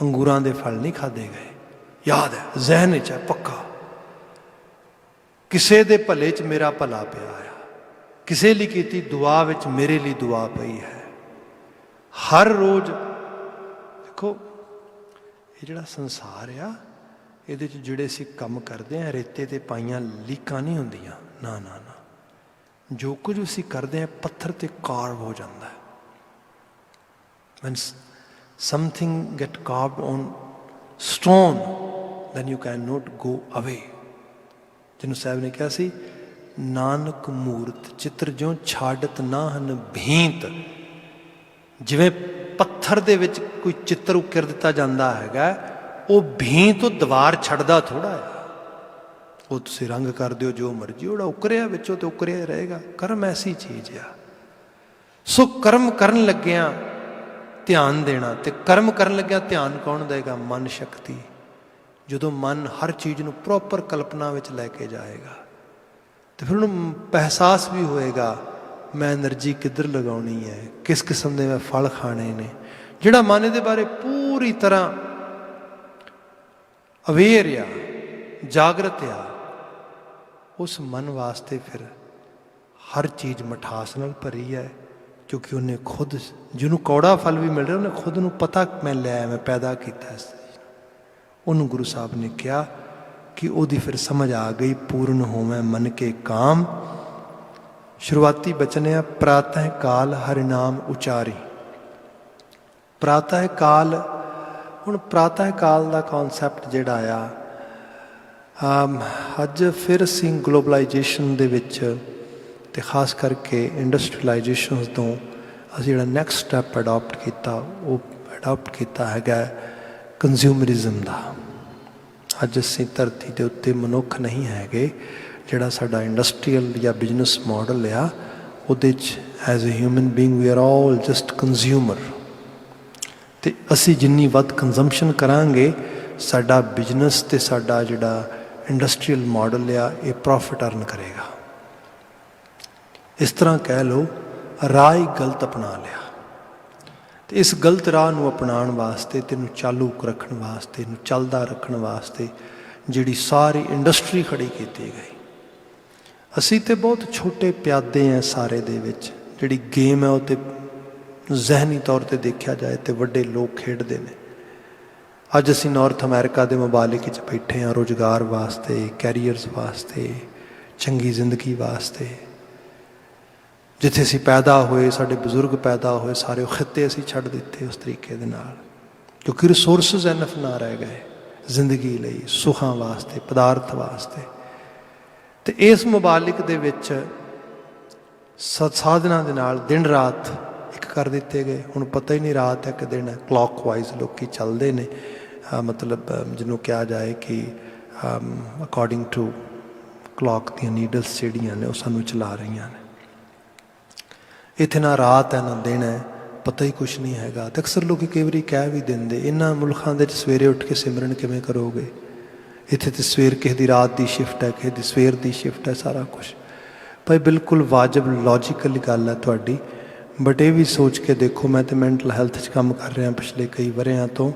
ਅੰਗੂਰਾਂ ਦੇ ਫਲ ਨਹੀਂ ਖਾਧੇ ਗਏ। ਯਾਦ ਹੈ, ਜ਼ਹਿਨ 'ਚ ਹੈ ਪੱਕਾ। ਕਿਸੇ ਦੇ ਭਲੇ 'ਚ ਮੇਰਾ ਭਲਾ ਪਿਆ ਆ, ਕਿਸੇ ਲਈ ਕੀਤੀ ਦੁਆ ਵਿੱਚ ਮੇਰੇ ਲਈ ਦੁਆ ਪਈ ਹੈ। ਹਰ ਰੋਜ਼ ਦੇਖੋ, ਇਹ ਜਿਹੜਾ ਸੰਸਾਰ ਆ, ਇਹਦੇ 'ਚ ਜਿਹੜੇ ਅਸੀਂ ਕੰਮ ਕਰਦੇ ਹਾਂ, ਰੇਤੇ 'ਤੇ ਪਾਈਆਂ ਲੀਕਾਂ ਨਹੀਂ ਹੁੰਦੀਆਂ। ਨਾ ਨਾ ਨਾ, ਜੋ ਕੁਝ ਅਸੀਂ ਕਰਦੇ ਹਾਂ ਪੱਥਰ 'ਤੇ ਕਾਰਵ ਹੋ ਜਾਂਦਾ ਹੈ। When something get carved on stone, then you can not go away. ਜਿਹਨੂੰ ਸਾਹਿਬ ਨੇ ਕਿਹਾ ਸੀ, ਨਾਨਕ ਮੂਰਤ ਚਿੱਤਰ ਜਿਉਂ ਛਾੜਤ ਨਾ ਹਨ ਭੀਂਤ। ਜਿਵੇਂ ਪੱਥਰ ਦੇ ਵਿੱਚ ਕੋਈ ਚਿੱਤਰ ਉਕਰ ਦਿੱਤਾ ਜਾਂਦਾ ਹੈਗਾ, ਉਹ ਭੀਂਤ ਉਹ ਦੀਵਾਰ ਛੱਡਦਾ ਥੋੜ੍ਹਾ ਹੈ। ਉਹ ਤੁਸੀਂ ਰੰਗ ਕਰ ਦਿਓ ਜੋ ਮਰਜ਼ੀ, ਉਹਦਾ ਉਕਰਿਆ ਵਿੱਚੋਂ ਤੇ ਉਕਰਿਆ ਰਹੇਗਾ। ਕਰਮ ਐਸੀ ਚੀਜ਼ ਆ। ਸੋ ਕਰਮ ਕਰਨ ਲੱਗਿਆਂ ਧਿਆਨ ਦੇਣਾ, ਅਤੇ ਕਰਮ ਕਰਨ ਲੱਗਿਆਂ ਧਿਆਨ ਕੌਣ ਦੇਗਾ? ਮਨ ਸ਼ਕਤੀ। ਜਦੋਂ ਮਨ ਹਰ ਚੀਜ਼ ਨੂੰ ਪ੍ਰੋਪਰ ਕਲਪਨਾ ਵਿੱਚ ਲੈ ਕੇ ਜਾਏਗਾ, ਅਤੇ ਫਿਰ ਉਹਨੂੰ ਅਹਿਸਾਸ ਵੀ ਹੋਏਗਾ ਮੈਂ ਐਨਰਜੀ ਕਿੱਧਰ ਲਗਾਉਣੀ ਹੈ, ਕਿਸ ਕਿਸਮ ਦੇ ਮੈਂ ਫਲ ਖਾਣੇ ਨੇ। ਜਿਹੜਾ ਮਨ ਇਹਦੇ ਬਾਰੇ ਪੂਰੀ ਤਰ੍ਹਾਂ ਅਵੇਅਰ ਆ, ਜਾਗਰਤ ਆ, ਉਸ ਮਨ ਵਾਸਤੇ ਫਿਰ ਹਰ ਚੀਜ਼ ਮਿਠਾਸ ਨਾਲ ਭਰੀ ਹੈ, क्योंकि उन्हें खुद जिन्हों कौड़ा फल भी मिल रहा उन्हें खुद नूं पता मैं लिया मैं पैदा किया इस उन्होंने गुरु साहब ने कहा कि ਉਹਦੀ फिर समझ आ गई पूर्ण होवे मन के काम। शुरुआती बचन है प्रातः काल हरि नाम उचारी। प्रातः काल हुण प्रातः काल का कॉन्सैप्ट जिहड़ा आ अज फिर असीं ग्लोबलाइजेशन दे विच ते खास करके इंडस्ट्रीलाइजेशन तो असीं जिहड़ा नैक्सट स्टैप अडॉप्ट किया वो अडॉप्ट किया हैगा कंज्यूमरिज्म का। अज असीं धरती के उत्ते मनुख नहीं हैगे जिहड़ा साडा इंडस्ट्रीयल या बिजनस मॉडल आ उहदे च as a human being we are all just consumer. तो असी जिन्नी वध कंजम्पशन करांगे साडा बिजनस ते साडा जिहड़ा इंडस्ट्रीयल मॉडल आ ये प्रॉफिट अर्न करेगा। इस तरह कह लो राह ही गलत अपना लिया। तो इस गलत राह नूं अपनाउण वास्ते तेनूं चालू रखण वास्ते चलदा रखण वास्ते जिहड़ी सारी इंडस्ट्री खड़ी की गई। असी तो बहुत छोटे प्यादे हैं सारे दे विच जिहड़ी गेम है वो जहनी तौर पर देखा जाए तो वड्डे लोग खेडते हैं। अज असी नॉर्थ अमेरिका के मुबालिक बैठे हाँ रोज़गार वास्ते कैरीयरस वास्ते चंगी जिंदगी वास्ते। जिथे असी पैदा होए साडे बजुर्ग पैदा होए सारे खिते असी छड्ड दिते उस तरीके दे नाल क्योंकि रिसोर्सिस इनफ ना रह गए जिंदगी लई सुखां वास्ते पदार्थ वास्ते। तो इस मुबालिक दे विच साधना दे नाल दिन रात एक कर दिते गए। हुण पता ही नहीं रात है कि दिन है। क्लॉक वाइज लोग चलते हैं मतलब जिन्हों कहा जाए कि according to clock the needles जिहड़ियां ने सानू चला रही ने। इत्थे ना रात है ना दिन है पता ही कुछ नहीं हैगा। तो अक्सर लोग कई बार कह भी देंगे इन्हां मुल्कां दे सवेरे उठ के सिमरन किवें करोगे। इत्थे तो सवेर किसी की रात की शिफ्ट है किसी की सवेर की शिफ्ट है सारा कुछ। भाई बिल्कुल वाजिब लॉजिकल गल है तुहाडी। बट ये भी सोच के देखो मैं तो मैंटल हैल्थ च काम कर रहा पिछले कई वरियां तो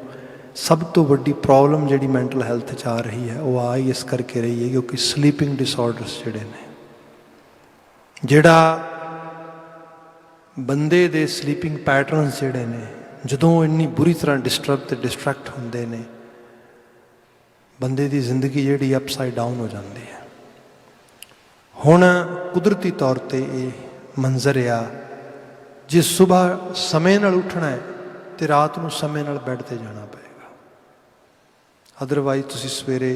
सब तो वड्डी प्रॉब्लम जिहड़ी मैंटल हैल्थ च आ रही है वो आ ही इस करके रही है क्योंकि स्लीपिंग डिसऑर्डर्स जिहड़े ने जिहड़ा बंदे दे स्लीपिंग पैटर्नस जिहड़े ने जदों इन्नी बुरी तरह डिस्टर्ब ते डिस्ट्रैक्ट होंदे ने बंदे दी जिंदगी जिहड़ी अपसाइड डाउन हो जाती है। हुण कुदरती तौर पर यह मंजर आ जे सुबह समय नाल उठना है तो रात को समय नाल बैड ते जाना पएगा। अदरवाइज तुसीं सवेरे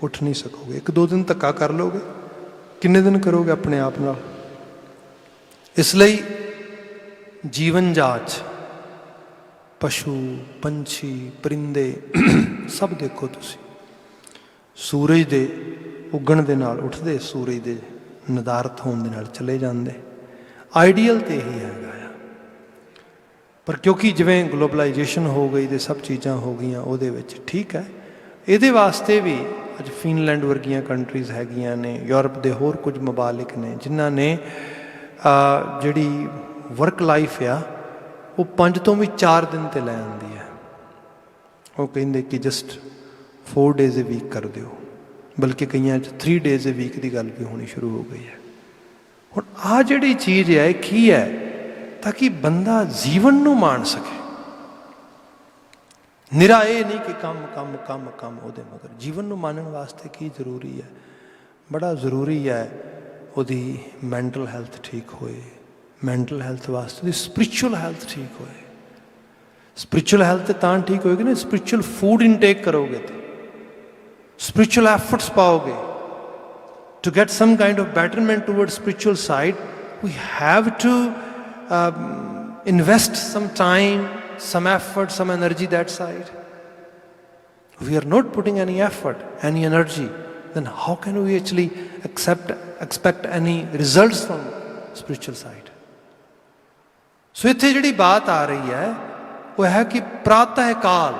उठ नहीं सकोगे। एक दो दिन धक्का कर लोगे किन्ने दिन करोगे अपने आप नाल। इसलिए जीवन जाच पशु पंछी परिंदे सब देखो तुसीं सूरज दे उगण दे नाल उठदे सूरज दे नदारत होण दे नाल चले जांदे। आइडियल तो यही है पर क्योंकि जिवें ग्लोबलाइजेशन हो गई तो सब चीज़ां हो गई वो ठीक है। ये वास्ते भी अज फिनलैंड वर्गियां कंट्रीज़ हैगियां ने यूरोप के होर कुछ मुबालिक ने जिन्हां ने जिहड़ी वर्क लाइफ आ वो 5 तो भी 4 दिन ते लै आंदी है। वो कहिंदे कि जस्ट 4 डेज ए वीक कर दिओ बल्कि कई 3 डेज ए वीक की गल भी होनी शुरू हो गई है। हुण आ जिहड़ी चीज़ है की है ताकि बंदा जीवन नूं मान सके। निरा ये नहीं कि कम कम कम कम उहदे मगर जीवन नूं मानण वास्ते की जरूरी है। बड़ा जरूरी है उहदी मैंटल हैल्थ ठीक होए। मैंटल हैल्थ वास्ते उहदी स्पिरिचुअल हैल्थ ठीक होए। स्पिरिचुअल हैल्थ तां ठीक होएगी ना स्पिरिचुअल फूड इनटेक करोगे तो स्पिरिचुअल एफर्ट्स पाओगे। To get some kind of betterment towards spiritual side, we have to invest some time, some effort, some energy that side. If we are not putting any effort, any energy, then how can we actually expect any results from spiritual side? So इत्थे जिहड़ी बात आ रही है वो है कि प्रातः काल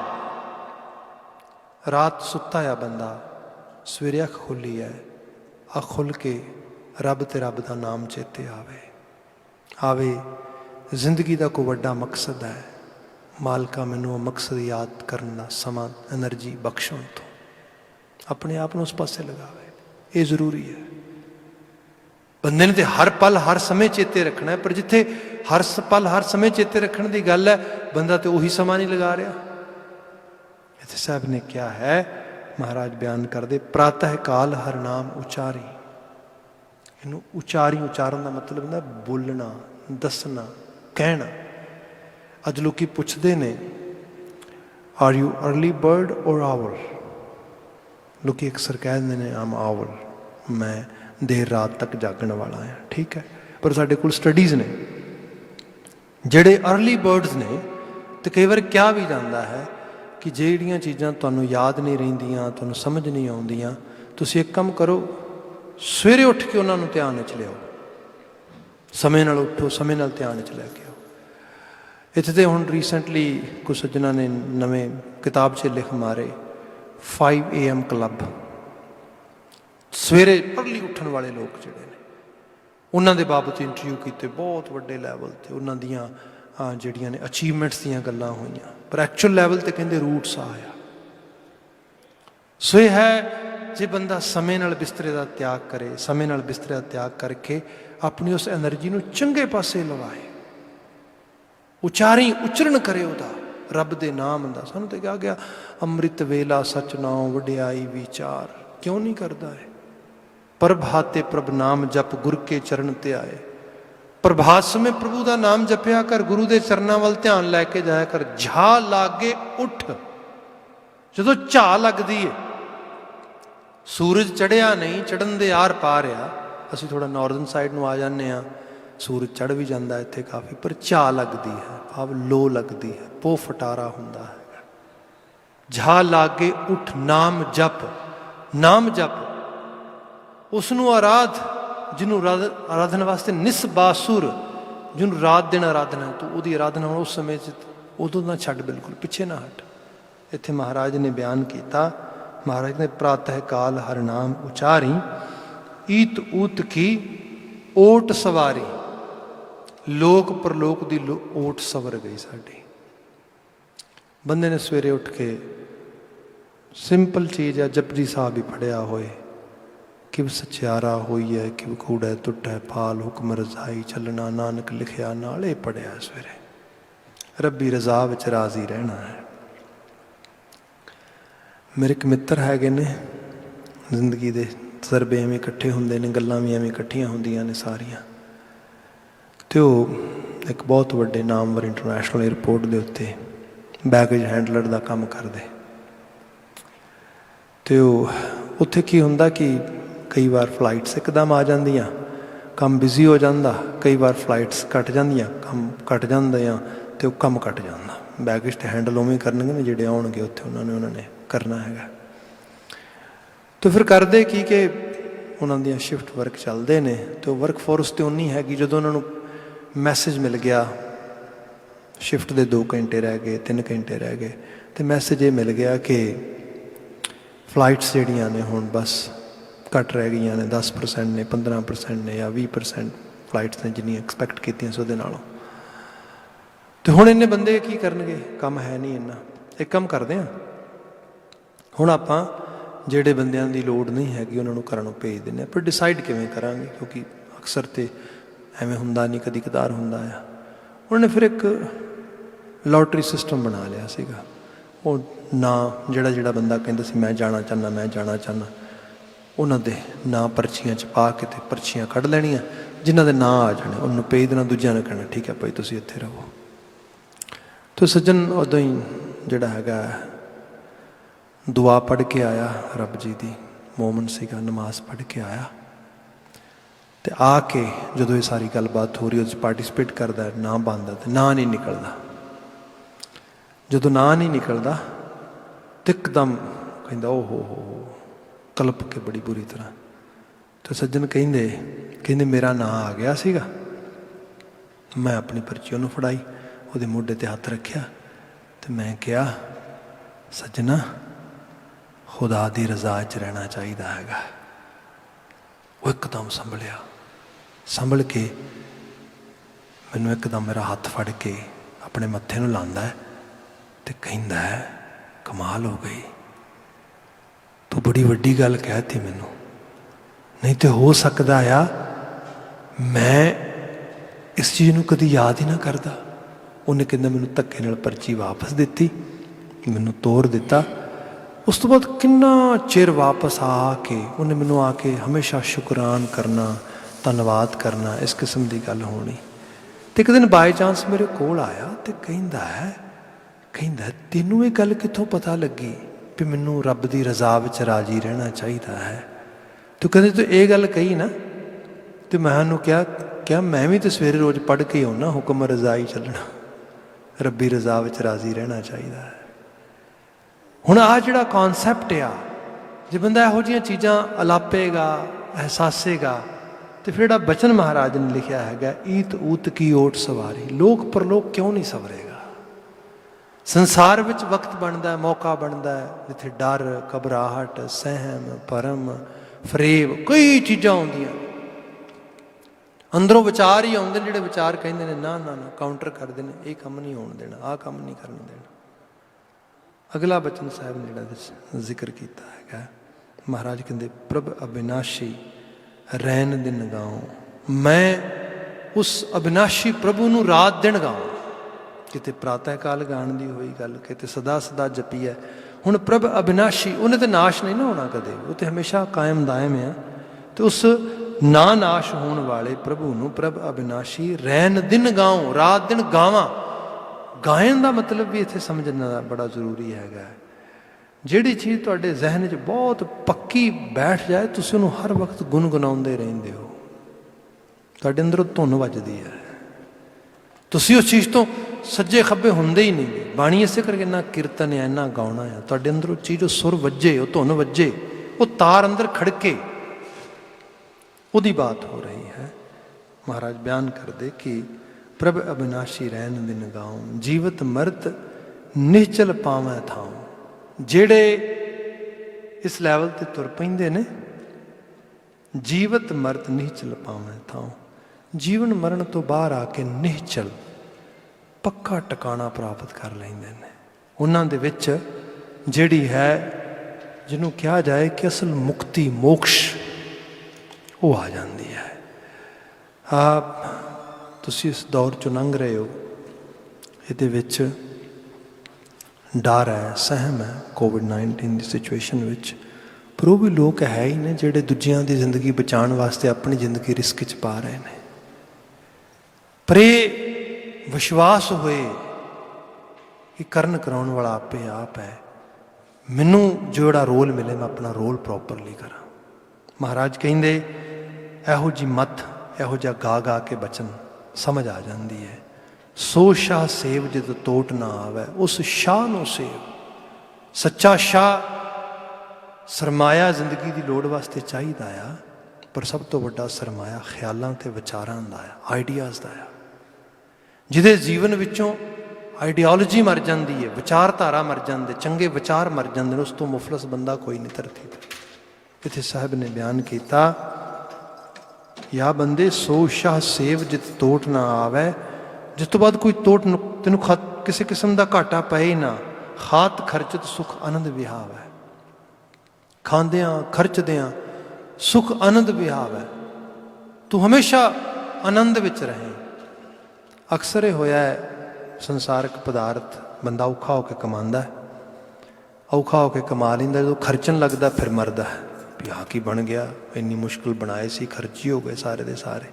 रात सुता है बंदा सवेरे अख खुली है अख खुल के रब ते रब का नाम चेते आवे जिंदगी का कोई वड्डा मकसद है मालका मैनू मकसद याद करने का समा एनर्जी बख्शण तो अपने आप उस पासे लगावे। ये जरूरी है। बंदे ने तो हर पल हर समय चेते रखना है पर जिथे हर पल हर समय चेते रखने की गल है, बंदा तो उही समा नहीं लगा रहा। इत्थे साहब ने क्या है, महाराज बयान करते, प्रातः काल हर नाम उचारी। इनू उचारी, उचारण का मतलब होंदा बोलना, दसना, कहना। अज लोग पुछते ने आर यू अर्ली बर्ड और आवर। लोग अक्सर कह देंगे ने आम आवर, मैं देर रात तक जागण वाला है, ठीक है। पर साडे कोल स्टडीज़ ने जिहड़े अर्ली बर्ड्स ने, तो कई बार क्या भी जाता है कि जिहड़ियां चीज़ां तुहानूं याद नहीं रहिंदियां, तुहानूं समझ नहीं आउंदियां, तुसीं एक काम करो, सवेरे उठ के उन्होंने ध्यान च लियाओ, समय नाल उठो, समय नाल ध्यान च लैके आओ। इत्थे ते हुण रीसेंटली कुछ सज्जना ने नवें किताब च लिख मारे 5 AM क्लब। सवेरे अर्ली उठन वाले लोग जिहड़े ने, उन्हां दे बाबत इंटरव्यू किए, बहुत वड्डे लैवल ते उन्हां दियां जिहड़ियां ने अचीवमेंट्स दियां गल्लां होईयां, पर एक्चुअल लैवल ते कहंदे रूट्स आया। सो ये है, जे बंदा समय नाल बिस्तरे का त्याग करे, समय नाल बिस्तरे का त्याग करके अपनी उस एनर्जी नूं चंगे पासे लवाए, उचारी उचरण करे उहदा रब दे नाम दा। सानूं ते कहा गया अमृत वेला सच नाम वडियाई विचार, क्यों नहीं करता है। प्रभाते प्रभ नाम जप गुर के चरण ते आए। प्रभात समय प्रभु का नाम जपिया कर, गुरु के चरणों वाल ध्यान लैके जाया कर। झा लागे उठ, जो झा लगती है, सूरज चढ़िया नहीं, चढ़न दे आर पार आ। असीं थोड़ा नॉर्दन साइड में आ जाने, सूरज चढ़ भी जाता है इत्थे काफ़ी, पर झा लगती है, भाव लो लगती है, पो फटारा हुंदा है। झा लागे उठ नाम जप, नाम जप, उसनूं आराध, जिन्हों आराधना वास्ते निसबासुर, जिन्हों रात दिन आराधना, तो उसकी आराधना उस समय उदों ना छड्ड, बिल्कुल पिछे ना हट। इत्थे महाराज ने बयान किया, महाराज ने प्रातः काल हर नाम उचारी, ईत ऊत की ओट सवारी। लोक परलोक की ओट सवर गई साड़ी। बंदे ने सवेरे उठ के सिंपल चीज़ है, जपजी साहब ही पढ़िया होए, कि सचियारा होई है, कि कूड़ा टुटा पाल हुक्म रजाई, चलना नानक लिखिया नाले पढ़िया सवेरे। रब्बी रजा विच राजी रहना है। मेरे एक मित्र है ने, जिंदगी के तजर्बे एवं इकट्ठे होंगे ने, गल्लां भी एवं इकट्ठियां होंदियां ने सारियां। तो एक बहुत वड्डे नामवर इंटरनेशनल एयरपोर्ट के उत्ते बैगेज हैंडलर का काम करते। तो उत्थे की हुंदा कि कई बार फ्लाइट्स एकदम आ जांदियां, काम बिजी हो जाता, कई बार फ्लाइट्स घट जांदियां, काम घट जांदा, तो काम घट जाता। बैगेज तो हैंडल उवें करनगे ने जिहड़े आउणगे उत्थे उन्होंने करना है। तो फिर करते की कि उन्होंने शिफ्ट वर्क चलते हैं, तो वर्क फोर्स तो उन्नी हैगी, जो उन्होंने मैसेज मिल गया शिफ्ट के 2 घंटे रह गए, 3 घंटे रह गए, तो मैसेज ये मिल गया कि फ्लाइट्स जिहड़ियां ने हुण बस घट रह गई ने, 10% ने, 15% ने, या 20% फ्लाइट्स ने जिन्नी एक्सपैक्ट कीतियां सो दे नालों। तो हुण इन्ने बंदे की करनगे, काम है नहीं इन्ना। एक काम करते हैं, हुण आपां जिहड़े बंदियां दी लोड़ नहीं हैगी उन्होंने घरों भेज देने, पर डिसाइड किवें करांगे, क्योंकि अक्सर तो एवें हुंदा नहीं, कदी कदार हुंदा आ। उन्होंने फिर एक लॉटरी सिस्टम बना लिया सीगा। वो ना जिहड़ा जिहड़ा बंदा कहंदा सी मैं जाना चाहना, मैं जाना चाहना, उन्हां दे नां पर्चियां च पा के ते पर्चियां कढ लैणियां, जिन्हां दे नां आ जाने उन्होंने भेज देना, दूजिਆਂ ने कहना ठीक है भाई तुसीं इत्थे रहो। तो सज्जन उदों ही जिहड़ा हैगा दुआ पढ़ के आया, रब जी की मोमन सीगा, नमाज पढ़ के आया, तो आके जो ये सारी गलबात हो रही उस पार्टिसिपेट करता है, ना बनता तो ना नहीं निकलता। जो ना नहीं निकलता तो एकदम कहता ओ हो कलप के बड़ी बुरी तरह। तो सज्जन कहते मेरा ना आ गया सीगा, मैं अपनी पर्ची उन्होंने फड़ाई, वो मोढे ते हथ रखिया, तो मैं क्या सज्जना खुदा की रजा च रहना चाहिए हैगा। वो एकदम संभलिया, संभल के मैनू एकदम मेरा हाथ फड़ के अपने मत्थे नूं लांदा है, तो कहंदा है कमाल हो गई, तू बड़ी वड्डी गल कहती मैनू, नहीं तो हो सकता आ मैं इस चीज़ ਨੂੰ कभी याद ही ना करता। उन्हें कहना मैनू धक्के नाल पर्ची वापस दिती, मैनू तोड़ दिता। उस तो बाद किन्ना चिर वापस आके उन्हें मैनू आके हमेशा शुकरान करना, धन्नवाद करना, इस किस्म की गल होनी। तो एक दिन बाय चांस मेरे कोल आया तो कहता तेनू ये गल कितों पता लगी भी मैनू रब की रजा विच राजी रहना चाहिए है। तो कहते तू ये गल कही ना, तो मैं उन्होंने क्या मैं भी तो सवेरे रोज़ पढ़ के आना हुक्म रजा ही चलना, रब्बी रजा विच राजी रहना चाहिए है। हुण आ जिहड़ा कॉन्सैप्ट आ, जे बंदा इहो जिहियां चीज़ां अलापेगा, एहसासेगा, तो फिर जिहड़ा बचन महाराज ने लिखिया है, ईत ऊत की ओट सवारी, लोक परलोक क्यों नहीं सवरेगा। संसार विच वक्त बनता है, मौका बनता है, जिथे डर, घबराहट, सहम, भरम, फरेब, कई चीज़ां आउंदियां, अंदरों विचार ही आउंदे जिहड़े विचार कहंदे ने ना ना ना काउंटर करदे ने, ये काम नहीं होण देना, आ काम नहीं करन देना। अगला बचन साहब ने जिहड़ा जिक्र किया है, महाराज कहते प्रभ अविनाशी रैन दिन गाऊं, मैं उस अविनाशी प्रभु नूं रात दिन गाऊं। किते प्रातः काल गाण दी होई गल, किते सदा सदा जपी है। हुण प्रभ अविनाशी, उन्हें तो नाश नहीं ना होना कदे, वो तो हमेशा कायम दायम है। तो उस ना नाश होने वाले प्रभु नूं प्रभ अविनाशी रैन दिन गाऊं, रात दिन गावां। गायन का मतलब भी इत्थे समझना बड़ा जरूरी है। जिहड़ी चीज़ तुहाडे जहन च बहुत पक्की बैठ जाए, तुसीं उहनूं हर वक्त गुनगुनाउंदे रहिंदे हो, तुहाडे अंदरों धुन वजदी है, तुसीं उस चीज़ तो सज्जे खब्बे हुंदे ही नहीं। बाणी इसे करके इन्ना कीर्तन है, इन्ना गाउणा है, तुहाडे अंदरों चीज़ सुर वजे, वो धुन वजे, वो तार अंदर खड़के, उहदी बात हो रही है। महाराज बयान करदे कि प्रभ अविनाशी रैन दिन गाऊं, जीवत मरत निश्चल पावैं थाऊं। जेड़े इस लैवल ते तुर पैंदे ने, जीवत मरत निश्चल पावैं थाऊं, जीवन मरण तो बाहर आके निश्चल पक्का टिकाणा प्राप्त कर लैंदे ने। उन्हां दे विच जिहड़ी है, जिन्हों कहा जाए कि असल मुक्ति मोक्ष, वो आ जाती है। आप तुसी इस दौर चो लंघ रहे हो, ये विच डर है, सहम है कोविड-19 की सिचुएशन विच, पर वो भी लोग है ही ने जिहड़े दूजियां की जिंदगी बचाने वास्ते अपनी जिंदगी रिस्क च पा रहे हैं। पर ये विश्वास होए कि करन कराउण वाला आपे आप है, मैनू जोड़ा रोल मिले मैं अपना रोल प्रॉपरली करा। महाराज कहिंदे इहो जी मत, इहो जिहा गा गा के बचन समझ आ जाती है। सो शाह सेव जित तोट ना आवे, उस शाह नूं सेव। सच्चा शाह सरमाया जिंदगी की लोड़ वास्ते चाहिए आ, पर सब तो वड्डा सरमाया ख्यालों ते विचारां दा आ, आइडियाज़ दा आ। जिहदे जीवन विचों आइडियालॉजी मर जाती है, विचारधारा मर जाते, चंगे विचार मर जाते हैं, उस तो मुफलस बंदा कोई नहीं धरती पर। इत्थे साहब ने बयान किया, या बंदे सो शाह सेव जित तोट ना आवे, जिस तो बाद कोई तोट तेन किसी किस्म का घाटा पे ही ना। खात खर्चत सुख आनंद विहाव है, खांदियां खर्चदियां सुख आनंद विहाव है, तू हमेशा आनंद विच रहे। अक्सर ये होया है, संसारक पदार्थ बंदा औखा होकर कमांदा है, औखा होकर कमा लेंदा, जो खर्चन लगता फिर मरदा है भी आ की बन गया, इन्नी मुश्किल बनाए सी, खर्ची हो गए सारे दे सारे।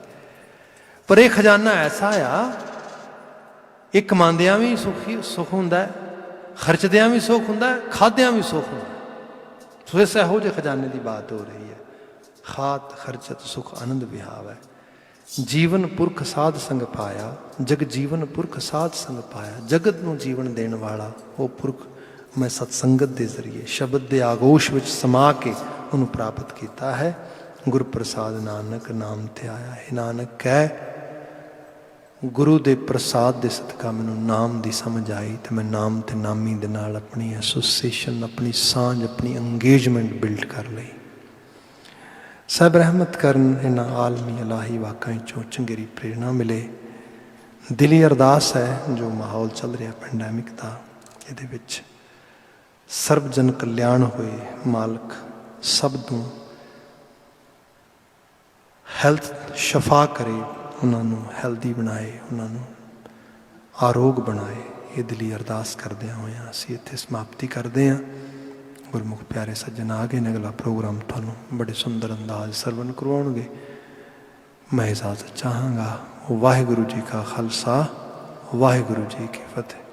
पर यह खजाना ऐसा आ, ये कमांदियां भी सुख हुंदा है, खर्चदियां भी सुख हुंदा है, खाद्यां भी सुख हुंदा है। सो इस इहो जिहे खजाने की बात हो रही है। खात खर्चत सुख आनंद विहाव है, जीवन पुरख साध संग पाया, जग जीवन पुरख साध संग पाया। जगत नूं जीवन देने वाला वो पुरख मैं सत्संगत के जरिए शब्द के आगोश विच समा के उन्होंने प्राप्त किया है। गुर प्रसाद नानक नाम ते आया है। नानक कह गुरु के प्रसाद के सदका मैनू नाम की समझ आई, तो मैं नाम ते नामी दे नाल अपनी एसोसीएशन, अपनी सांझ, अपनी अंगेजमेंट बिल्ड कर ली। सब रहमत करन, इन्हां आलमी इलाही वाक़ां चों चंगेरी प्रेरणा मिले। दिली अरदास है, जो माहौल चल रहा पैंडैमिक का, ये सर्व जन कल्याण होए, मालक सब तू हैल्थ शफा करे, ਉਹਨਾਂ ਨੂੰ ਹੈਲਦੀ ਬਣਾਏ, ਉਹਨਾਂ ਨੂੰ ਆਰੋਗ ਬਣਾਏ। ਇਹ ਦਿਲੀ ਅਰਦਾਸ ਕਰਦਿਆਂ ਹੋਇਆਂ ਅਸੀਂ ਇੱਥੇ ਸਮਾਪਤੀ ਕਰਦੇ ਹਾਂ। ਗੁਰਮੁਖ ਪਿਆਰੇ ਸੱਜਣ ਆ ਗਏ ਨੇ। ਅਗਲਾ ਪ੍ਰੋਗਰਾਮ ਤੁਹਾਨੂੰ ਬੜੇ ਸੁੰਦਰ ਅੰਦਾਜ਼ ਸਰਵਨ ਕਰਵਾਉਣਗੇ। ਮੈਂ ਇਜਾਜ਼ਤ ਚਾਹਾਂਗਾ। ਵਾਹਿਗੁਰੂ ਜੀ ਕਾ ਖਾਲਸਾ, ਵਾਹਿਗੁਰੂ ਜੀ ਕੀ ਫਤਿਹ।